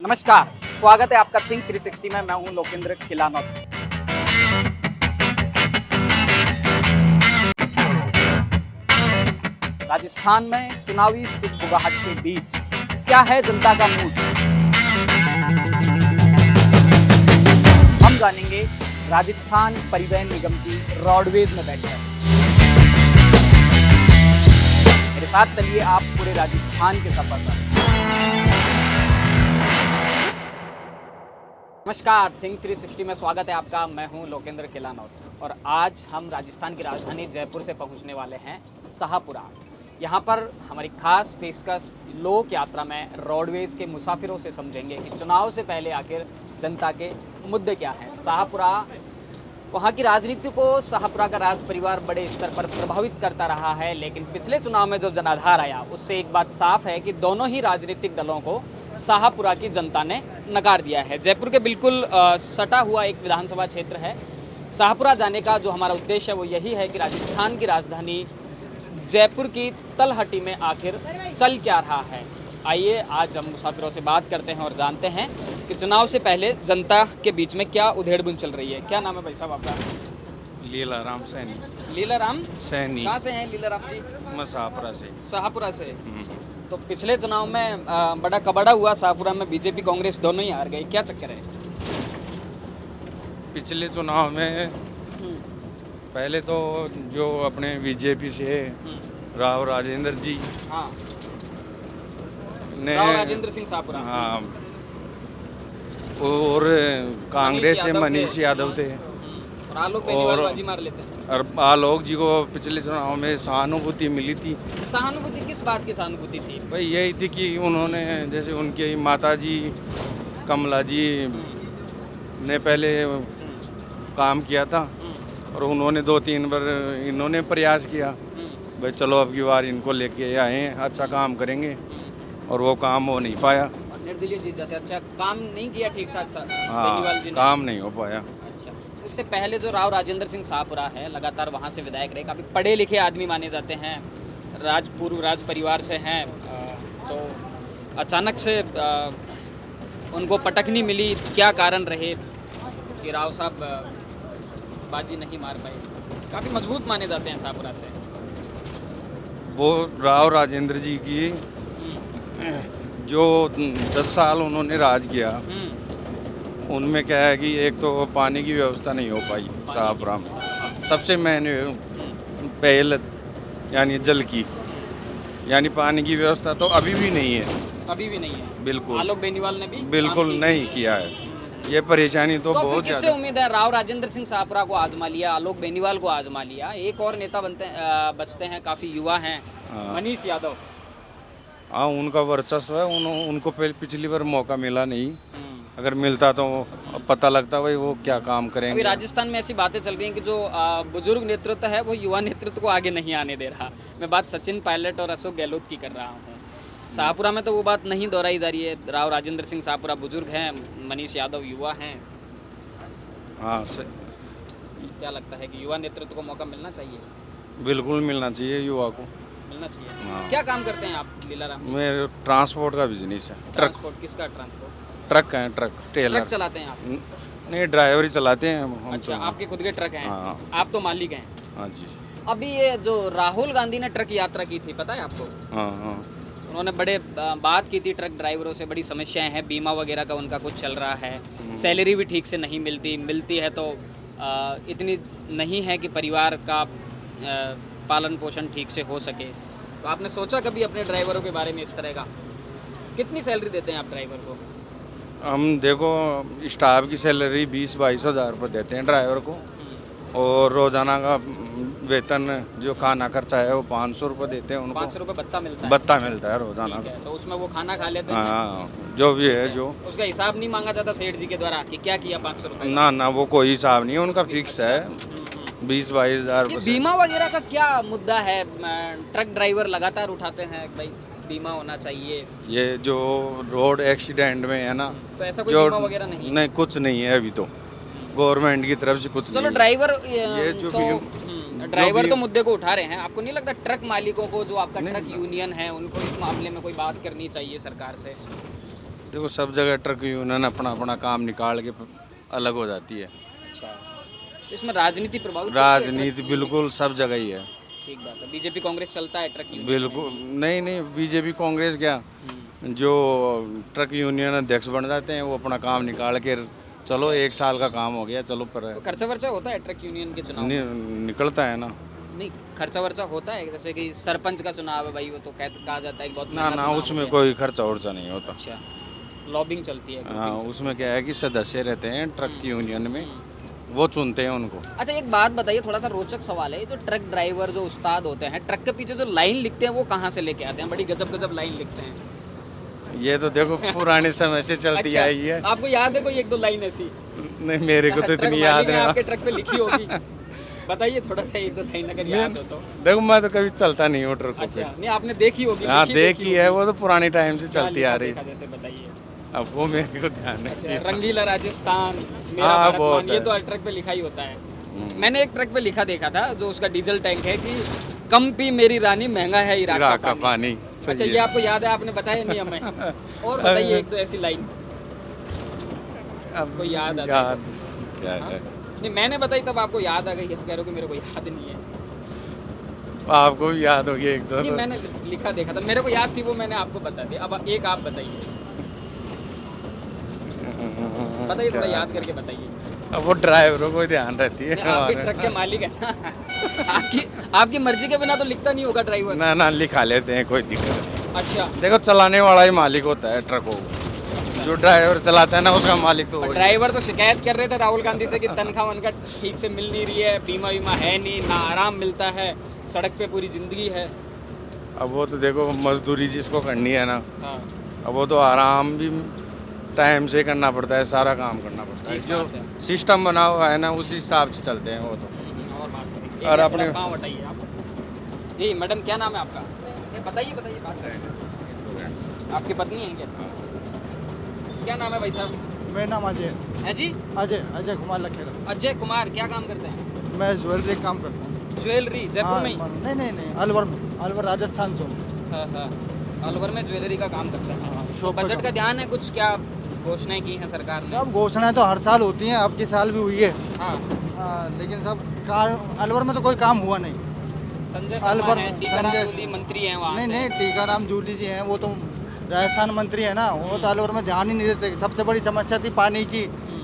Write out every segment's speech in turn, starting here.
नमस्कार, स्वागत है आपका थिंक 360 में। मैं हूं लोकेंद्र किलानौत। राजस्थान में चुनावी सुगबुगाहट के बीच क्या है जनता का मूड, हम जानेंगे राजस्थान परिवहन निगम की रोडवेज में बैठकर। मेरे साथ चलिए आप पूरे राजस्थान के सफर पर। नमस्कार, थिंक 360 में स्वागत है आपका। मैं हूं लोकेंद्र किलानौत और आज हम राजस्थान की राजधानी जयपुर से पहुंचने वाले हैं शाहपुरा। यहां पर हमारी खास पेशकश लोक यात्रा में रोडवेज के मुसाफिरों से समझेंगे कि चुनाव से पहले आखिर जनता के मुद्दे क्या हैं। शाहपुरा, वहाँ की राजनीति को शाहपुरा का राज परिवार बड़े स्तर पर प्रभावित करता रहा है, लेकिन पिछले चुनाव में जो जनाधार आया उससे एक बात साफ है कि दोनों ही राजनीतिक दलों को शाहपुरा की जनता ने नकार दिया है। जयपुर के बिल्कुल सटा हुआ एक विधानसभा क्षेत्र है। शाहपुरा जाने का जो हमारा उद्देश्य है वो यही है कि राजस्थान की राजधानी जयपुर की तलहटी में आखिर चल क्या रहा है। आइए आज हम मुसाफिरों से बात करते हैं और जानते हैं कि चुनाव से पहले जनता के बीच में क्या उधेड़-बुन चल रही है। क्या नाम है भाई साहब आपका? लीलाराम सैनी। लीलाराम सैनी। कहाँ से हैं लीलाराम जी? मैं शाहपुरा से। शाहपुरा से। तो पिछले चुनाव में बड़ा कबड़ा हुआ शाहपुरा में, बीजेपी कांग्रेस दोनों ही हार गए, क्या चक्कर है? पिछले चुनाव में पहले तो जो अपने बीजेपी से राव राजेंद्र जी हाँ, ने राव राजेंद्र सिंह शाहपुरा। हाँ, और कांग्रेस से मनीष यादव थे। और आलोक बेनीवाल बाजी मार लेते हैं। और आलोक जी को पिछले चुनाव में सहानुभूति मिली थी। सहानुभूति किस बात की सहानुभूति थी? भाई यही थी कि उन्होंने, जैसे उनकी माता जी कमला जी ने पहले काम किया था और उन्होंने 2-3 बार इन्होंने प्रयास किया, भाई चलो अब की बार इनको लेके आए, अच्छा काम करेंगे, और वो काम हो नहीं पाया। और निर्दलीय जीत जाते। अच्छा, काम नहीं किया ठीक ठाक हाँ, बेनीवाल जी ने? काम नहीं हो पाया। अच्छा, उससे पहले जो राव राजेंद्र सिंह शाहपुरा है, लगातार वहाँ से विधायक रहे, काफ़ी पढ़े लिखे आदमी माने जाते हैं, पूर्व राज परिवार से हैं। तो अचानक से उनको पटकनी मिली, क्या कारण रहे कि राव साहब बाजी नहीं मार पाए? काफ़ी मजबूत माने जाते हैं शाहपुरा से। वो राव राजेंद्र जी की जो 10 साल उन्होंने राज किया, उनमें क्या है कि एक तो पानी की व्यवस्था नहीं हो पाई शाहपुरा में। सबसे मेन पहल यानी जल की, यानी पानी की व्यवस्था तो अभी भी नहीं है। अभी भी नहीं है? बिल्कुल। आलोक बेनीवाल ने भी बिल्कुल नहीं किया है। ये परेशानी तो फिर बहुत किससे ज़्यादा। उम्मीद है? राव राजेंद्र सिंह शाहपुरा को आजमा लिया, आलोक बेनीवाल को आजमा लिया, एक और नेता बचते हैं, काफ़ी युवा हैं, मनीष यादव। हाँ, उनका वर्चस्व है। उनको पिछली बार मौका मिला नहीं। अगर मिलता तो पता लगता भाई वो क्या काम अभी करेंगे। राजस्थान में ऐसी बातें चल रही हैं कि जो बुजुर्ग नेतृत्व है वो युवा नेतृत्व को आगे नहीं आने दे रहा। मैं बात सचिन पायलट और अशोक गहलोत की कर रहा हूँ। शाहपुरा में तो वो बात नहीं दोहराई जा रही है। राव राजेंद्र सिंह शाहपुरा बुजुर्ग हैं, मनीष यादव युवा हैं। हाँ, क्या लगता है कि युवा नेतृत्व को मौका मिलना चाहिए? बिल्कुल मिलना चाहिए युवा को। मिलना चाहिए। हाँ। क्या काम करते हैं आप लीलाराम? मेरे ट्रांसपोर्ट का बिजनेस है। ट्रांसपोर्ट। किसका ट्रांसपोर्ट? ट्रक है, ट्रक टेलर। ट्रक चलाते हैं आप? नहीं, ड्राइवर ही चलाते हैं हम। अच्छा, तो। आपके खुद के ट्रक हैं? हाँ। आप तो मालिक हैं। हाँ जी। अभी ये जो राहुल गांधी ने ट्रक यात्रा की थी, पता है आपको? हाँ हाँ। उन्होंने बड़े बात की थी ट्रक ड्राइवरों से, बड़ी समस्याएं हैं, बीमा वगैरह का उनका कुछ चल रहा है, सैलरी भी ठीक से नहीं मिलती है तो इतनी नहीं है कि परिवार का पालन पोषण ठीक से हो सके। तो आपने सोचा कभी अपने ड्राइवरों के बारे में इस तरह का? कितनी सैलरी देते हैं आप ड्राइवर को? हम देखो, स्टाफ की सैलरी 20-22 हज़ार रुपये देते हैं ड्राइवर को, और रोजाना का वेतन जो खाना खर्चा है वो 500 रुपये देते हैं उनको। 500 रुपये भत्ता मिलता है? भत्ता मिलता है रोजाना ठीक का। है, तो उसमें वो खाना खा लेते हैं? हाँ, जो भी है जो। उसका हिसाब नहीं मांगा जाता सेठ जी के द्वारा कि क्या किया 500 रुपये? ना, वो कोई हिसाब नहीं है, उनका फिक्स है 20-22 हज़ार ये रुपये। बीमा वगैरह का क्या मुद्दा है? ट्रक ड्राइवर लगातार उठाते हैं भाई बीमा होना चाहिए। ये जो रोड एक्सीडेंट में है ना, तो ऐसा कोई जो बीमा वगैरह नहीं है? नहीं, कुछ नहीं है अभी तो, गवर्नमेंट की तरफ से कुछ चलो नहीं। ड्राइवर ये जो ड्राइवर भी- तो मुद्दे को उठा रहे हैं। आपको नहीं लगता ट्रक मालिकों को, जो आपका ट्रक यूनियन है, उनको इस मामले में कोई बात करनी चाहिए सरकार से? देखो सब जगह ट्रक यूनियन अपना अपना काम निकाल के अलग हो जाती है। अच्छा, तो इसमें राजनीति प्रभावित होती है? राजनीति बिल्कुल सब जगह ही है। ठीक बात है। बीजेपी कांग्रेस चलता है ट्रक यूनियन बिल्कुल नहीं नहीं, बीजेपी कांग्रेस क्या, जो ट्रक यूनियन अध्यक्ष बन जाते हैं वो अपना काम निकाल के चलो 1 साल का काम हो गया चलो पर तो खर्चा वर्चा होता है ट्रक यूनियन के चुनाव में? निकलता है ना। नहीं, खर्चा वर्चा होता है, जैसे कि सरपंच का चुनाव है भाई, वो तो कहा जाता है कि बहुत ना महंगा ना चुनाव उसमें होता है। कोई खर्चा वर्चा नहीं होता। अच्छा, लॉबिंग चलती है, हाँ grouping उसमें क्या है कि सदस्य रहते हैं ट्रक यूनियन में, वो चुनते हैं उनको। अच्छा, एक बात बताइए, थोड़ा सा रोचक सवाल है, जो ट्रक ड्राइवर जो उस्ताद होते हैं, ट्रक के पीछे जो लाइन लिखते हैं वो कहाँ से लेके आते हैं? बड़ी गजब गजब लाइन लिखते हैं। ये तो देखो पुराने समय से चलती अच्छा, आई है। आपको याद है कोई 1-2 लाइन ऐसी? नहीं मेरे को तो ट्रक इतनी मालिक याद ने नहीं। आपके ट्रक पे लिखी होगी, बताइए थोड़ा सा 1-2 लाइन अगर याद हो तो। देखो मैं तो कभी चलता नहीं हूँ ट्रकों पे। अच्छा, नहीं आपने देखी होगी? हाँ लिखी देखी है, वो तो पुरानी टाइम से क्या चलती आ रही। लिखा जैसे बताइए। अब वो मेरे को ध्यान नहीं। अच्छा, रंगीला राजस्थान, मेरा हाँ, भारत बहुत मान, ये है। तो हर ट्रक पे लिखा ही होता है। मैंने एक ट्रक पे लिखा देखा था, जो उसका डीजल टैंक है कि कम पी मेरी रानी, महंगा है इराक इराक का का पानी। पानी। अच्छा, ये आपको याद है, आपने बताया नहीं हमें। और बताइए 1-2 ऐसी लाइन अब कोई याद आता है? याद क्या हाँ? है, नहीं मैंने बताई तब आपको याद आ गई, अब कह रहे हो कि मेरे को याद नहीं है। आपको भी याद होगी 1-2 नहीं तो। मैंने लिखा देखा था, मेरे को याद थी, वो मैंने आपको बता दी। अब एक आप बताइए, बताइए थोड़ा क्या? याद करके बताइए। अब वो ड्राइवरों को ही ध्यान रहती है नहीं, आप भी हमारे। ट्रक के मालिक है ना। आपकी मर्जी के बिना तो लिखता नहीं होगा ड्राइवर। ना ना लिखा लेते हैं, कोई दिक्कत नहीं। अच्छा, देखो चलाने वाला ही मालिक होता है ट्रकों को, जो ड्राइवर चलाता है ना उसका मालिक तो वही है। ड्राइवर तो शिकायत कर रहे थे राहुल गांधी से कि तनख्वाह वनख्वाह ठीक से मिल नहीं रही है, बीमा वीमा है नहीं, ना आराम मिलता है, सड़क पे पूरी जिंदगी है। अब वो तो देखो मजदूरी जिसको करनी है ना, हाँ, अब वो तो आराम भी टाइम से करना पड़ता है, सारा काम करना पड़ता है। ठीक जो बात है। सिस्टम बना हुआ है ना उसी हिसाब से चलते हैं वो तो। और बात करेंगे। और ये अपने- थोड़ा पाँव हटाइए आप। जी मैडम, क्या नाम है आपका? ये बताइए बताइए, बात करें। आपकी पत्नी है क्या? क्या नाम है भाई साहब? मेरा नाम अजय है जी? अजय कुमार लखेड़ा। अजय कुमार, क्या काम करते हैं? मैं ज्वेलरी का काम करता हूँ। ज्वेलरी जयपुर में ही? नहीं अलवर राजस्थान से हूँ। हाँ हाँ, अलवर में ज्वेलरी का काम करते हैं। हाँ, तो शॉप पे बजट काम- का ध्यान है कुछ, क्या घोषणाएं की हैं सरकार ने? अब घोषणाएं तो हर साल होती हैं, अब की साल भी हुई है। हाँ, लेकिन सब अलवर में तो कोई काम हुआ नहीं। संजय शर्मा अलवर हैं, टीकाराम जूली मंत्री हैं वहाँ से। नहीं टीकाराम जूली जी हैं, वो तो राजस्थान मंत्री है ना, वो तो अलवर में ध्यान ही नहीं देते। सबसे बड़ी समस्या थी पानी की,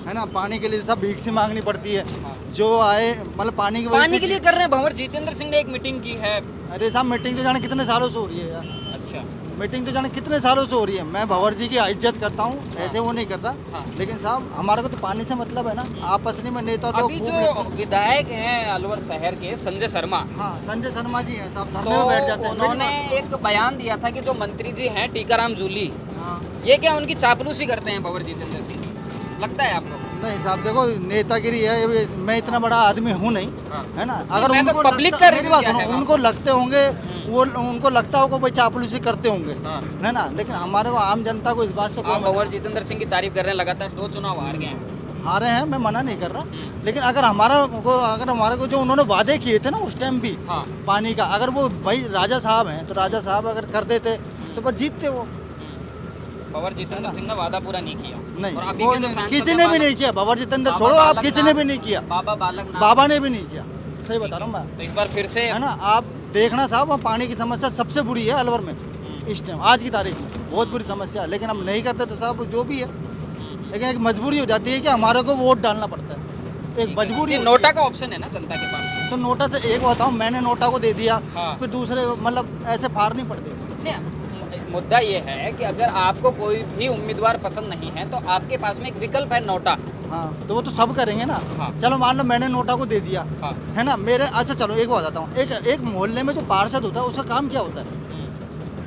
है ना, पानी के लिए सब भीख से मांगनी पड़ती है। जो आए मतलब पानी की वजह पानी से- के लिए कर रहे हैं। भंवर जितेंद्र सिंह ने एक मीटिंग की है। अरे साहब मीटिंग तो जाने कितने सालों से हो रही है यार, अच्छा, मीटिंग तो जाने कितने सालों से हो रही है। मैं भंवर जी की इज्जत करता हूँ, ऐसे वो नहीं करता, हाँ। लेकिन साहब हमारे को तो पानी से मतलब है ना। आपस में नेता लोग अभी खूब जो लड़ते हैं। विधायक हैं अलवर शहर के, संजय शर्मा, हाँ संजय शर्मा जी हैं साहब, धरने तो में बैठ जाते हैं। उन्होंने एक बयान दिया था कि जो मंत्री जी हैं टीकाराम जूली, हाँ। ये क्या उनकी चापलूसी करते हैं भंवर जितेंद्र सिंह? लगता है आपको? नहीं साहब देखो नेतागिरी है, ये मैं इतना बड़ा आदमी हूँ नहीं, हाँ। है ना। अगर मैं तो उनको पब्लिक लगता- का मेरी रिव्यू बात किया सुनो, है। उनको लगते होंगे, वो उनको लगता होगा भाई चापलूसी करते होंगे, हाँ। है ना। लेकिन हमारे को आम जनता को इस बात से आप कोई भंवर जितेंद्र सिंह की तारीफ कर रहे हैं, लगातार 2 चुनाव हार गए हैं। हारे हैं, मैं मना नहीं कर रहा, लेकिन अगर हमारे को जो उन्होंने वादे किए थे ना उस टाइम भी हाँ, पानी का, अगर वो भाई राजा साहब हैं तो राजा साहब अगर कर देते तो बस जीतते वो। भंवर जितेंद्र सिंह ने वादा पूरा नहीं किया। नहीं और अभी वो के जो नहीं, सांसद किसी हैं, ने भी बालक- नहीं किया। भंवर जितेंद्र बाबा छोड़ो, आप बालक किसी ने नाथ- भी नहीं किया, बाबा बालक नाथ- बाबा ने भी नहीं किया। सही बता रहा हूँ मैं, तो इस बार फिर से है ना। आप देखना साहब, वहाँ पानी की समस्या सबसे बुरी है अलवर में इस टाइम, आज की तारीख में बहुत बुरी समस्या है। लेकिन हम नहीं करते तो साहब जो भी है, लेकिन एक मजबूरी हो जाती है कि हमारे को वोट डालना पड़ता है, एक मजबूरी ये होती नोटा है। का ऑप्शन है ना जनता के पास। तो नोटा से एक बताऊँ, मैंने नोटा को दे दिया, हाँ। फिर दूसरे मतलब ऐसे फार नहीं पड़ते। नहीं, मुद्दा ये है कि अगर आपको कोई भी उम्मीदवार पसंद नहीं है तो आपके पास में एक विकल्प है नोटा। हाँ तो वो तो सब करेंगे ना। हाँ। चलो मान लो मैंने नोटा को दे दिया, हाँ। है ना। मेरे अच्छा चलो एक बताता हूँ, एक मोहल्ले में जो पार्षद होता है उसका काम क्या होता है?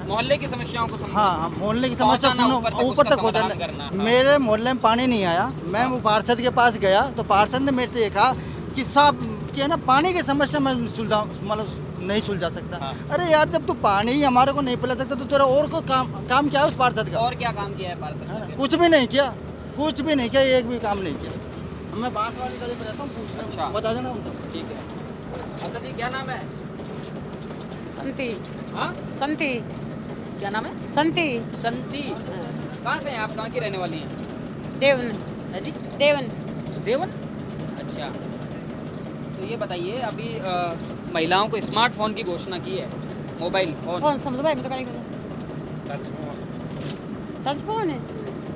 मोहल्ले की समस्याओं को समझो। हाँ हाँ, मोहल्ले की समस्या पहुंचाना, सुनो, ऊपर तक ऊपर उसका तक समाधान पहुँचाना। करना, हाँ। मेरे मोहल्ले में पानी नहीं आया, मैं वो पार्षद के पास गया तो पार्षद ने मेरे से ये कहा कि साहब कि है ना पानी की समस्या मैं सुलझा मतलब नहीं सुलझा सकता। हाँ। अरे यार जब तू पानी ही हमारे को नहीं पिला सकता तो तेरा और को काम क्या है उस पार्षद का? और क्या काम किया है पार्षद है ना? ने? कुछ भी नहीं किया, कुछ भी नहीं किया, एक भी काम नहीं किया। मैं बांस वाली गली में रहता हूँ, पूछ अच्छा। बता देना उनको। ठीक है। अच्छा जी, क्या नाम है? संती हाँ, संती क्या नाम है? संती संती। कहाँ से हैं आप, कहाँ की रहने वाली हैं? देवन है जी, देवन देवन। अच्छा, तो ये बताइए अभी महिलाओं को स्मार्टफोन की घोषणा की है, मोबाइल फोन। कौन समझ भाई, मैं तो करेंगे टच फोन है।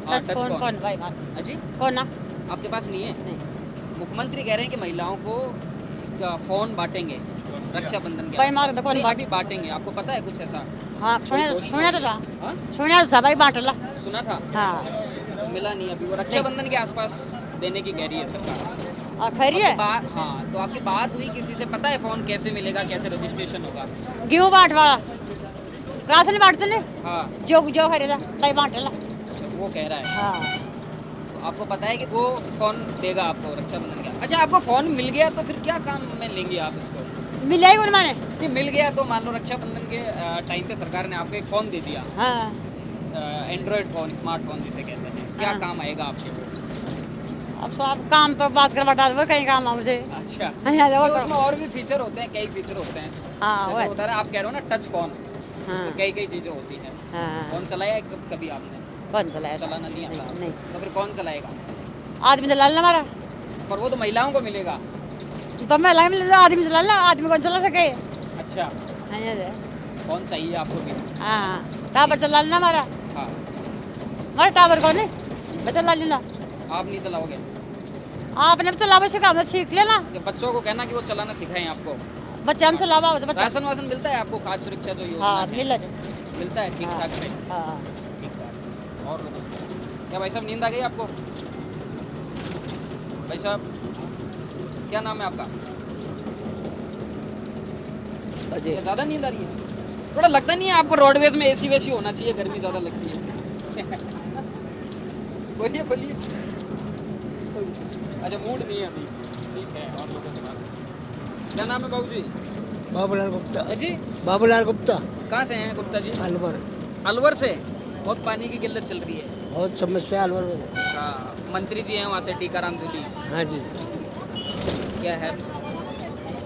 हाँ, टच टच फोन फोन। कौन भाई बात है जी, कौन ना आपके पास नहीं है? नहीं मुख्यमंत्री कह रहे हैं कि महिलाओं को फोन बांटेंगे रक्षाबंधन के भाई आसपास। मार दो कौन नहीं, बांट अभी बांटेंगे, आपको पता है कुछ ऐसा? हाँ सुने तो था हाँ? सुने तो था भाई बांट ला सुना था, हाँ तो मिला नहीं अभी। वो रक्षाबंधन के आसपास देने की कह रही है सरकार। और खैरी है बात, हाँ, तो आपकी बात हुई किसी से, पता है फोन कैसे मिलेगा, कैसे रजिस्ट्रेशन होगा? गेहूँ बांट वाला राशन बांटते ने हाँ, जो खरीदा भाई बांट ला अच्छा, वो कह रहा है। हाँ तो आपको पता है कि वो फोन देगा आपको रक्षाबंधन का। अच्छा, आपको फोन मिल गया तो फिर क्या काम में लेंगे आप उसको? मिला ही उन्होंने मैंने नहीं मिल गया तो मान लो रक्षाबंधन के टाइम पे सरकार ने आपको एक फ़ोन दे दिया, हाँ एंड्रॉयड फ़ोन, स्मार्टफोन जिसे कहते हैं, क्या हाँ। काम आएगा आपके? अब सब काम तो बात कर बता दो कहीं काम है मुझे अच्छा, हाँ तो तो उसमें और भी फीचर होते हैं, कई फीचर होते हैं। हाँ जैसे वो होता है आप कह रहे हो ना टच फ़ोन, हाँ तो कई चीज़ें होती हैं। हाँ फ़ोन चलाया है कभी आपने? कौन चलाया चलाना नहीं आता? नहीं तो फिर कौन चलाएगा? आदमी चला लेना हमारा पर वो तो महिलाओं को मिलेगा। तो मैं लाइन में आदमी चला लेना आदमी कौन चला सके अच्छा, हाँ ये दे। फ़ोन चाहिए आपको भी? हाँ टावर चला लेना हमारा हाँ, हमारा टावर कौन है मैं चला लेना आप नहीं चलाओगे? आपने भी चलावा सिखा तो सीख लेना जब बच्चों को कहना कि वो चलाना सिखाएं आपको। बच्चे हम चलावा हो तो बच्चा राशन वासन मिलता है आपको, खाद्य सुरक्षा जो योजना हाँ है? मिला मिलता है ठीक ठाक से? हाँ ठीक है। और बताओ। क्या भाई साहब नींद आ गई आपको? भाई साहब क्या नाम है आपका? अजय ज़्यादा नींद आ रही है? थोड़ा लगता नहीं है आपको रोडवेज में एसी वेसी होना चाहिए, गर्मी ज़्यादा लगती है? बोलिए बोलिए। अच्छा, मूड नहीं है अभी, ठीक है। और लोगों से बात, क्या नाम है बाबू जी? बाबूलाल गुप्ता जी, बाबूलाल गुप्ता कहाँ से हैं गुप्ता जी? अलवर अलवर से। बहुत पानी की किल्लत चल रही है। बहुत समस्या अलवर में हाँ, मंत्री जी हैं वहाँ से, टीकाराम जूली। हाँ जी क्या है,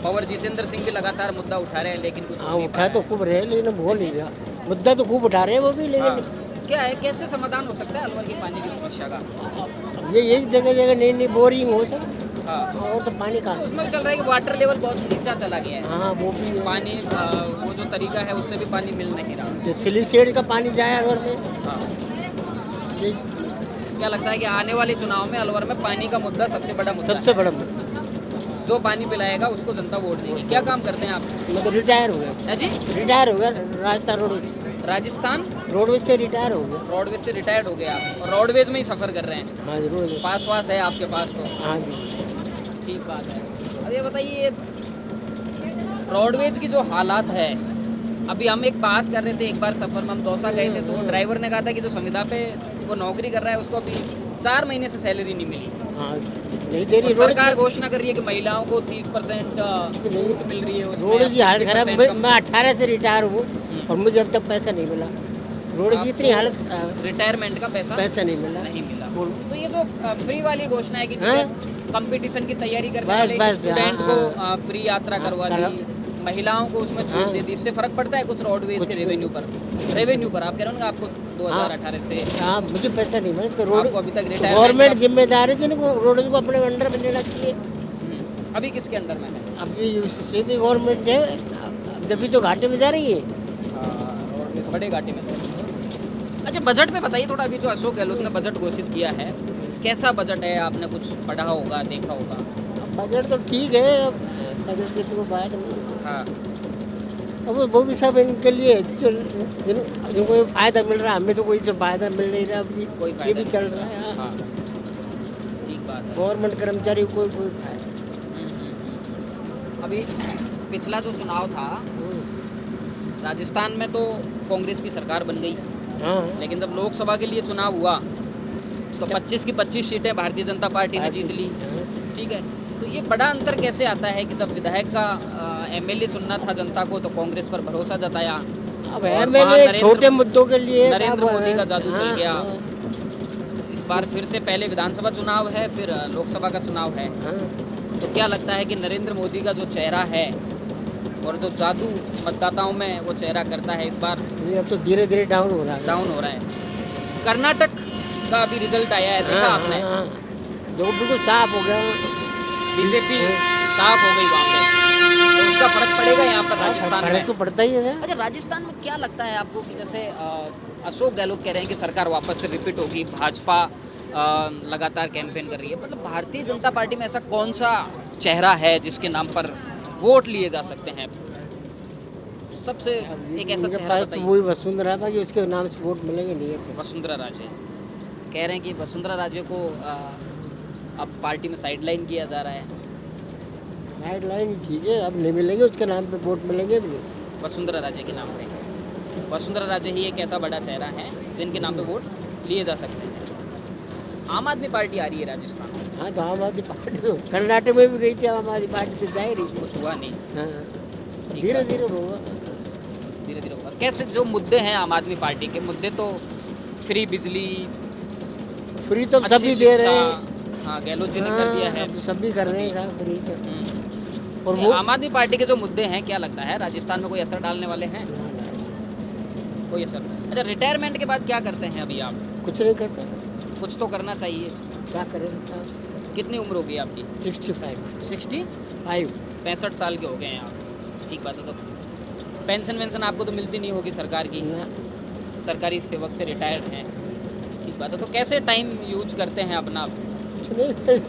पवर जितेंद्र सिंह भी लगातार मुद्दा उठा रहे हैं लेकिन कुछ हो हाँ नहीं उठा पा तो खूब रहे लेकिन अब हो नहीं रहा मुद्दा तो खूब उठा रहे हैं वो भी रहा है। लेकिन हाँ। क्या है, कैसे समाधान हो सकता है अलवर की पानी की समस्या का? ये एक जगह जगह नई नई बोरिंग हो सकती हाँ, और तो पानी कहाँ से उसमें चल रहा है कि वाटर लेवल बहुत नीचा चला गया है। हाँ वो भी है पानी वो जो तरीका है उससे भी पानी मिल नहीं रहा। जो सिलीसेड का पानी जाए अलवर में हाँ, ये क्या लगता है कि आने वाले चुनाव में अलवर में पानी का मुद्दा सबसे बड़ा मुद्दा सबसे है? बड़ा मुद्दा जो पानी पिलाएगा उसको जनता वोट देगी। क्या काम करते हैं आप? मतलब रिटायर हो गया है जी, रिटायर हो गया राजस्थान रोडवेज राजस्थान रोडवेज से रिटायर हो गया रोडवेज से रिटायर्ड हो गए आप और रोडवेज में ही सफ़र कर रहे हैं। हाँ जी रोडवेज पास वास है आपके पास तो? हाँ जी ठीक बात है। अब ये बताइए रोडवेज की जो हालात है, अभी हम एक बात कर रहे थे, एक बार सफ़र में हम दौसा गए थे तो ड्राइवर ने कहा था कि जो संविदा पे वो नौकरी कर रहा है उसको अभी 4 महीने से सैलरी नहीं मिली। हाँ नहीं दे और रही सरकार घोषणा कर रही है कि महिलाओं को 30% छूट मिल रही है उसमें, रोड की हालत खराब 50% कम। मैं 18 से रिटायर हूँ और मुझे अब तक पैसा नहीं मिला रोड की इतनी हालत खराब है रिटायरमेंट का पैसा नहीं मिला नहीं मिला। बोलो। तो ये जो फ्री वाली घोषणा है कि हाँ? कंपटीशन की तैयारी करने बस, वाले बस, स्टूडेंट हाँ, को फ्री यात्रा करवा करा- दी, महिलाओं को उसमें छूट हाँ। दे दी, इससे फर्क पड़ता है कुछ रोडवेज के कुछ- रेवेन्यू पर? रेवेन्यू पर आप कह रहे हो ना आपको 2018 से हाँ मुझे पैसा नहीं मिला तो रोड आपको अभी तक रिटायरमेंट गवर्नमेंट जिम्मेदार है जिनको रोड को अपने अंडर में लेना चाहिए अभी किसके अंडर में है? अब ये सीधी गवर्नमेंट है अब जब भी तो घाटे में जा रही है रोडवेज बड़े घाटे में थे। अच्छा, बजट में बताइए थोड़ा, अभी जो अशोक गहलोत ने बजट घोषित किया है, कैसा बजट है? आपने कुछ पढ़ा होगा, देखा होगा? अब बजट तो ठीक है अब बजट की तो बात नहीं हाँ, अब वो भी सब इनके लिए है, जिनको ये फायदा मिल रहा है हमें तो कोई से फायदा मिल नहीं रहा अभी कोई ये फायदा भी नहीं। चल रहा है हाँ, ठीक बात है। गवर्नमेंट कर्मचारी को कोई फायदा अभी पिछला जो चुनाव था राजस्थान में तो कांग्रेस की सरकार बन गई, हाँ लेकिन जब लोकसभा के लिए चुनाव हुआ तो 25 की 25 सीटें भारतीय जनता पार्टी ने जीत ली। ठीक है, तो ये बड़ा अंतर कैसे आता है कि जब विधायक का एमएलए चुनना था जनता को तो कांग्रेस पर भरोसा जताया, अब और है वहाँ मैंने छोटे मुद्दों के लिए नरेंद्र सब, मोदी का जादू चल हाँ, गया। हाँ, इस बार फिर से पहले विधानसभा चुनाव है, फिर लोकसभा का चुनाव है, हाँ। तो क्या लगता है कि नरेंद्र मोदी का जो चेहरा है और जो जादू मतदाताओं में वो चेहरा करता है, इस बार ये अब तो धीरे धीरे डाउन हो रहा है डाउन हो रहा है? कर्नाटक का अभी रिजल्ट आया है, देखा आपने? जो बिल्कुल साफ हो गया। बीजेपी साफ हो गई वहाँ पे, तो उसका फर्क पड़ेगा यहाँ पर राजस्थान में? फर्क तो पड़ता ही है। अच्छा, राजस्थान में क्या लगता है आपको कि जैसे अशोक गहलोत कह रहे हैं कि सरकार वापस से रिपीट होगी, भाजपा लगातार कैंपेन कर रही है, मतलब भारतीय जनता पार्टी में ऐसा कौन सा चेहरा है जिसके नाम पर वोट लिए जा सकते हैं? सबसे एक ऐसा उनके चेहरा पास तो बताइए। वही वसुंधरा है, बाकी उसके नाम से वोट मिलेंगे नहीं है। वसुंधरा राजे कह रहे हैं कि वसुंधरा राजे को अब पार्टी में साइडलाइन किया जा रहा है। साइड लाइन ठीक है, अब नहीं मिलेंगे, उसके नाम पे वोट मिलेंगे भी नहीं। वसुंधरा राजे के नाम पे, वसुंधरा राजे ही एक ऐसा बड़ा चेहरा है जिनके नाम पे वोट लिए जा सकते हैं। आम आदमी पार्टी आ रही है राजस्थान में, हाँ तो आम आदमी पार्टी तो कर्नाटक में भी गई थी आम आदमी पार्टी, तो जा ही रही थी। कुछ हुआ नहीं, हाँ धीरे धीरे होगा। धीरे धीरे होगा। कैसे जो मुद्दे हैं आम आदमी पार्टी के, मुद्दे तो फ्री बिजली, फ्री तो अच्छी सभी दे रहे शिक्षा, हैं। हाँ गहलोत जी ने कर दिया है। अब सभी कर रहे हैं साहब फ्री का। हम्म। और ये वो आम आदमी पार्टी के जो मुद्दे हैं, क्या लगता है राजस्थान में कोई असर डालने वाले हैं? कोई असर नहीं। अच्छा, रिटायरमेंट के बाद क्या करते हैं अभी आप? कुछ नहीं करते, कुछ तो करना चाहिए। क्या करें साहब। कितनी उम्र होगी आपकी? 65 65 65 साल के हो गए हैं आप। ठीक बात है। तो पेंशन वेंशन आपको तो मिलती नहीं होगी सरकार की, सरकारी सेवक से रिटायर्ड हैं। ठीक बात है। तो कैसे टाइम यूज करते हैं अपना? कुछ नहीं,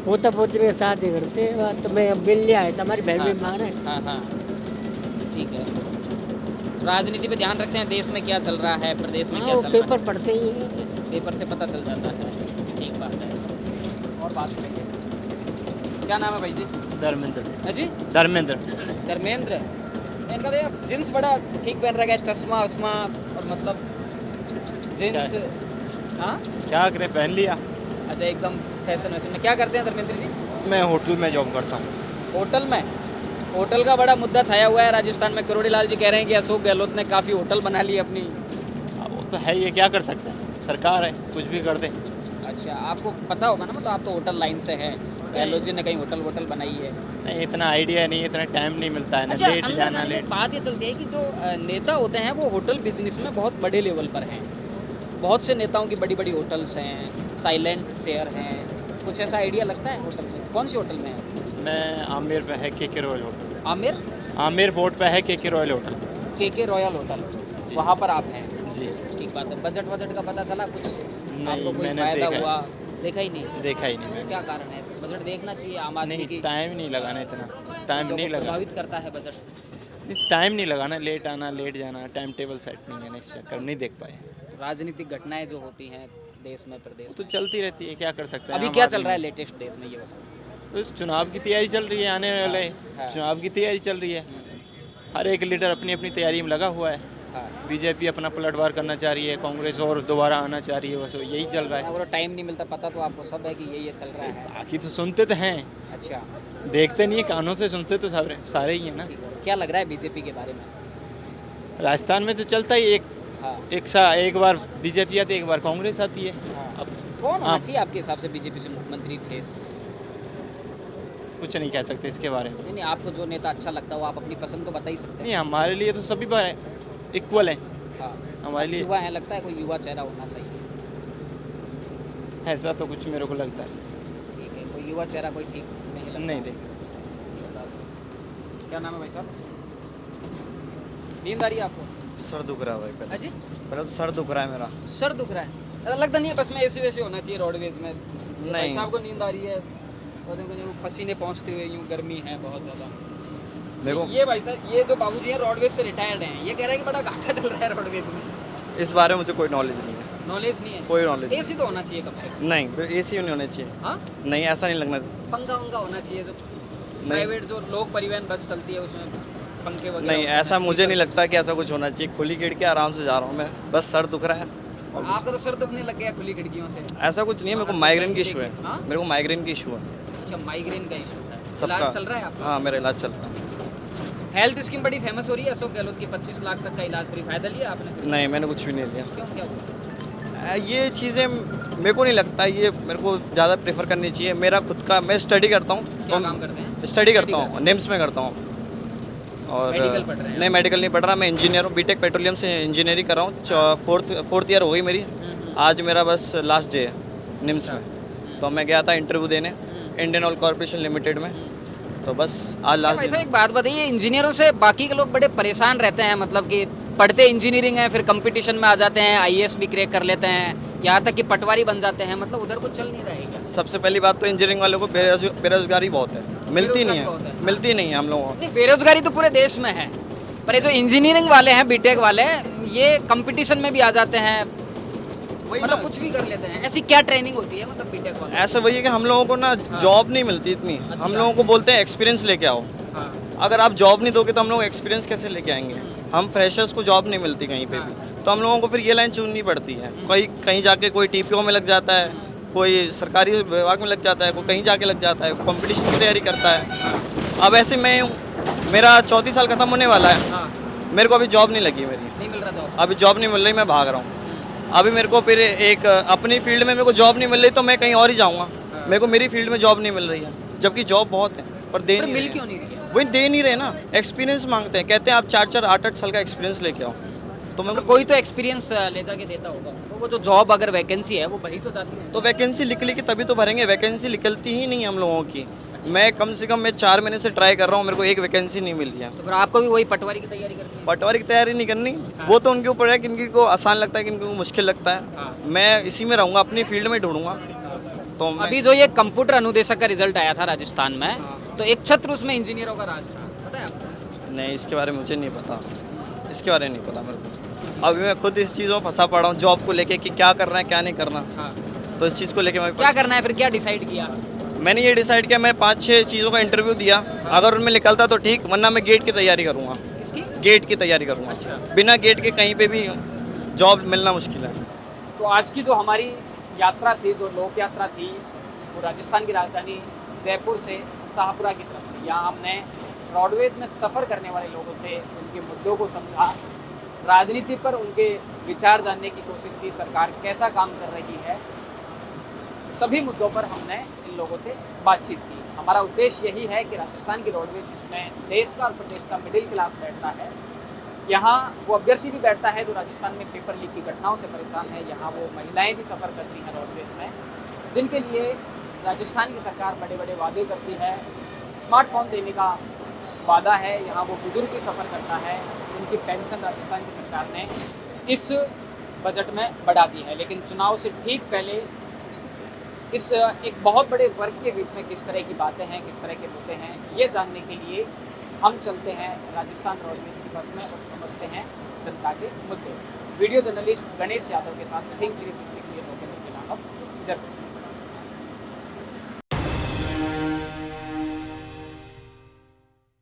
पोता पोती के साथ ही करते हैं बात। तो मैं अब मिल लिया है, हमारी बहन भी मार है। हाँ हाँ, ठीक है। राजनीति पे ध्यान रखते हैं, देश में क्या चल रहा है, प्रदेश में हाँ, क्या वो चल रहा पेपर पढ़ते ही हैं। है, पेपर से पता चल जाता है। ठीक बात है। और बात करेंगे, क्या नाम है भाई जी? धर्मेंद्र। जी धर्मेंद्र। धर्मेंद्र। इनका तो जींस बड़ा ठीक पहन रखा है, चश्मा उस्मा, और मतलब जींस। हाँ क्या करें, पहन लिया। अच्छा, एकदम फैशन वैशन में। क्या करते हैं धर्मेंद्र जी? मैं होटल में जॉब करता हूँ। होटल में? होटल का बड़ा मुद्दा छाया हुआ है राजस्थान में। करोड़ी लाल जी कह रहे हैं कि अशोक गहलोत ने काफ़ी होटल बना ली अपनी। अब वो तो है, ये क्या कर सकते हैं, सरकार है, कुछ भी कर दे। अच्छा, आपको पता होगा ना, मतलब आप तो होटल लाइन से हैं। गहलोत जी ने कहीं होटल वोटल बनाई है? नहीं, इतना आइडिया नहीं, इतना टाइम नहीं मिलता है ना। अच्छा, लेट अंदर जाना, जाने लेट। में बात ये चलती है कि जो नेता होते हैं वो होटल बिजनेस में बहुत बड़े लेवल पर हैं। बहुत से नेताओं की बड़ी बड़ी होटल्स हैं, साइलेंट शेयर हैं। कुछ ऐसा आइडिया लगता है होटल में? कौन सी होटल में है? मैं आमेर पे है के royal hotel. Aamir? Amer fort पे है के रॉयल होटल। के रॉयल होटल, जी। वहाँ पर आप हैं? जी। ठीक बात है। बजट वजट का पता चला कुछ? नहीं, आपको कोई मैंने फायदा देखा हुआ? देखा ही नहीं? देखा ही नहीं मैंने। क्या कारण है? बजट देखना चाहिए आम आदमी नहीं, की। टाइम नहीं लगाना, इतना टाइम जो नहीं लगा। प्रभावित करता है बजट। टाइम नहीं लगाना, लेट आना, लेट जाना, टाइम टेबल सेट नहीं है ना, इस चक्कर नहीं देख पाए। राजनीतिक घटनाएं जो होती हैं देश में, प्रदेश वो तो में, चलती रहती है, क्या कर सकते हैं। अभी आम क्या आदमी चल रहा है लेटेस्ट देश में, ये बताओ। उस चुनाव की तैयारी चल रही है, आने वाले हाँ। चुनाव की तैयारी चल रही है। हर एक लीडर अपनी अपनी तैयारी में लगा हुआ है। हाँ, बीजेपी अपना पलटवार करना चाह रही है, कांग्रेस और दोबारा आना चाह रही है, बस यही चल रहा है। अगर टाइम नहीं मिलता, पता तो आपको सब है कि ये चल रहा है। बाकी तो सुनते तो हैं, अच्छा, देखते नहीं है, कानों से सुनते तो सब सारे ही हैं ना। ठीक है। क्या लग रहा है बीजेपी के बारे में? राजस्थान में तो चलता ही हाँ, एक बार बीजेपी आती है, एक बार कांग्रेस आती है। हाँ। अब कौन होना हाँ। चाहिए आपके हिसाब से बीजेपी से मुख्यमंत्री फेस? कुछ नहीं कह सकते इसके बारे में। नहीं नहीं, आपको जो नेता अच्छा लगता है वो आप अपनी पसंद तो बता ही सकते नहीं, हैं। हमारे लिए तो सभी बार है, इक्वल है हाँ, हमारे लिए। युवा है, लगता है कोई युवा चेहरा होना चाहिए। ऐसा तो कुछ मेरे को लगता है ठीक है, कोई युवा चेहरा कोई ठीक नहीं लगता? नहीं। देख, क्या नाम है भाई साहब? नींद आ रही है आपको? सर दुख रहा है भाई, अजी, पहले तो सर दुख रहा है मेरा। सर दुख रहा है? ऐसा लगता नहीं है बस में एसी वैसी होना चाहिए रोडवेज में? भाई साहब को नींद आ रही है और देखो यूँ पसीने पहुँचते हुए, यूँ गर्मी है बहुत ज़्यादा। मेरे को ये भाई साहब, ये जो बाबूजी हैं रोडवेज से रिटायर्ड हैं, ये कह रहे हैं कि बड़ा घाटा चल रहा है रोडवेज में। इस बारे में मुझे कोई नॉलेज नहीं है, नॉलेज नहीं है? कोई नॉलेज एसी तो होना चाहिए कम से कम। नहीं। एसी नहीं होना चाहिए। हाँ, नहीं, ऐसा नहीं लगना। पंखा वंखा होना चाहिए। जो प्राइवेट जो लोक परिवहन बस चलती है उसमें पंखे वगैरह नहीं, होते हैं, ऐसा मुझे शीशम। नहीं लगता कि ऐसा कुछ होना चाहिए। खुली खिड़की आराम से जा रहा हूँ मैं, बस सर दुख रहा है। आपका तो सर दुखने लग गया खुली खिड़कियों से? ऐसा कुछ नहीं है, मेरे को माइग्रेन की इशू है। हाँ? मेरे को माइग्रेन की इशू है अच्छा, माइग्रेन का इशू है। सबका। इलाज चल रहा है आपका? हाँ, मेरा इलाज चल रहा है। हेल्थ स्कीम बड़ी फेमस हो रही है अशोक गहलोत की, 25 लाख तक का इलाज फ्री। फायदा लिया आपने? नहीं, मैंने कुछ भी नहीं लिया। क्यों, क्या हुआ? ये चीज़ें मेरे को नहीं लगता, ये मेरे को ज़्यादा प्रेफर करनी चाहिए। मेरा खुद का, मैं स्टडी करता हूँ। क्या काम करते हैं? स्टडी करता हूँ, निम्स में करता हूँ। और मेडिकल पढ़ रहे हैं? नहीं, मेडिकल नहीं पढ़ रहा, मैं इंजीनियर हूँ, बीटेक पेट्रोलियम से इंजीनियरिंग कर रहा हूँ। फोर्थ ईयर हो गई मेरी। आज मेरा बस लास्ट डे है निम्स में। तो मैं गया था इंटरव्यू देने इंडियन ऑयल कॉर्पोरेशन लिमिटेड में, तो बस आज लास्ट वैसे एक बात बताइए, इंजीनियरों से बाकी के लोग बड़े परेशान रहते हैं, मतलब कि पढ़ते इंजीनियरिंग है, फिर कंपटीशन में आ जाते हैं, आईएएस भी क्रैक कर लेते हैं, यहाँ तक कि पटवारी बन जाते हैं, मतलब उधर कुछ चल नहीं रहा है क्या? सबसे पहली बात तो इंजीनियरिंग वालों को बेरोजगारी बहुत है, मिलती नहीं बेरोजगारी बहुत है, है। मिलती नहीं है हम लोगों को। नहीं, बेरोजगारी तो पूरे देश में है, पर ये जो इंजीनियरिंग वाले हैं, बीटेक वाले, ये कंपटीशन में भी आ जाते हैं, मतलब कुछ भी कर लेते हैं। ऐसी क्या ट्रेनिंग होती है मतलब बीटेक वाले? ऐसा वही है कि हम लोगों को ना जॉब नहीं मिलती इतनी। हम लोगों को बोलते हैं एक्सपीरियंस लेके आओ। हाँ। अगर आप जॉब नहीं दोगे तो हम लोग एक्सपीरियंस कैसे लेके आएंगे? हम फ्रेशर्स को जॉब नहीं मिलती कहीं पे भी, तो हम लोगों को फिर ये लाइन चुननी पड़ती है। कहीं जाके कोई टीपीओ में लग जाता है, कोई सरकारी विभाग में लग जाता है, कोई कहीं जाके लग जाता है, कंपटीशन की तैयारी करता है। अब ऐसे मैं हूँ, मेरा 34 साल खत्म होने वाला है, हाँ, मेरे को अभी जॉब नहीं लगी मेरी, नहीं मिल रहा था। अभी जॉब नहीं मिल रही, मैं भाग रहा हूँ। अभी मेरे को फिर एक अपनी फील्ड में मेरे को जॉब नहीं मिल रही तो मैं कहीं और ही जाऊँगा। मेरे को मेरी फील्ड में जॉब नहीं मिल रही है, जबकि जॉब बहुत है पर दे पर नहीं मिल रहे क्यों हैं। नहीं रही है? वही दे नहीं रहे ना, एक्सपीरियंस मांगते हैं, कहते हैं आप 4-4, 8-8 साल का एक्सपीरियंस लेके आओ। तो मैं पर कोई तो एक्सपीरियंस ले जाके देता होगा, तो वो जो जॉब अगर वैकेंसी है वो भरी तो जाती है। तो वैकेंसी निकली कि तभी तो भरेंगे, वैकेंसी निकलती ही नहीं है हम लोगों की। मैं कम से कम 4 महीने से ट्राई कर रहा हूँ, मेरे को एक वैकेंसी नहीं मिली है। तो फिर आपको भी वही पटवारी की तैयारी करनी है? पटवारी की तैयारी नहीं करनी, वो तो उनके ऊपर है कि इनको आसान लगता है कि इनको मुश्किल लगता है। मैं इसी में रहूँगा, अपनी फील्ड में ढूंढूंगा। तो मैं अभी जो ये कंप्यूटर अनुदेशक का रिजल्ट आया था राजस्थान में, तो एक छत्र उसमें इंजीनियरों का राज था, पता है आपको? नहीं, इसके बारे में मुझे नहीं पता, इसके बारे में नहीं पता मेरे को। अभी मैं खुद इस चीज़ों में फंसा पड़ा हूँ, जॉब को लेके कि क्या करना है क्या नहीं करना। तो इस चीज़ को लेके मैं क्या करना है फिर, क्या डिसाइड किया? मैंने ये डिसाइड किया, मैंने 5-6 चीज़ों का इंटरव्यू दिया, अगर उनमें निकलता तो ठीक, वरना मैं गेट की तैयारी करूँगा। किसकी? गेट की तैयारी करूँगा। बिना गेट के कहीं पे भी जॉब मिलना मुश्किल है। तो आज की जो हमारी यात्रा थी, जो लोक यात्रा थी, वो राजस्थान की राजधानी जयपुर से शाहपुरा की तरफ थी। यहाँ हमने रोडवेज में सफ़र करने वाले लोगों से उनके मुद्दों को समझा, राजनीति पर उनके विचार जानने की कोशिश की, सरकार कैसा काम कर रही है, सभी मुद्दों पर हमने इन लोगों से बातचीत की। हमारा उद्देश्य यही है कि राजस्थान की रोडवेज, जिसमें देश का और प्रदेश का मिडिल क्लास बैठता है, यहाँ वो अभ्यर्थी भी बैठता है जो राजस्थान में पेपर लीक की घटनाओं से परेशान है, यहाँ वो महिलाएं भी सफ़र करती हैं रोडवेज में, जिनके लिए राजस्थान की सरकार बड़े बड़े वादे करती है। स्मार्टफोन देने का वादा है, यहाँ वो बुजुर्ग भी सफ़र करता है, जिनकी पेंशन राजस्थान की सरकार ने इस बजट में बढ़ा दी है। लेकिन चुनाव से ठीक पहले इस एक बहुत बड़े वर्ग के बीच में किस तरह की बातें हैं, किस तरह के मुद्दे हैं, ये जानने के लिए हम चलते हैं राजस्थान रोडवेज की बस में और समझते हैं जनता के मुद्दे। वीडियो जर्नलिस्ट गणेश यादव के साथ थिंक 360 के लिए लोकेंद्र किलानौत, जयपुर।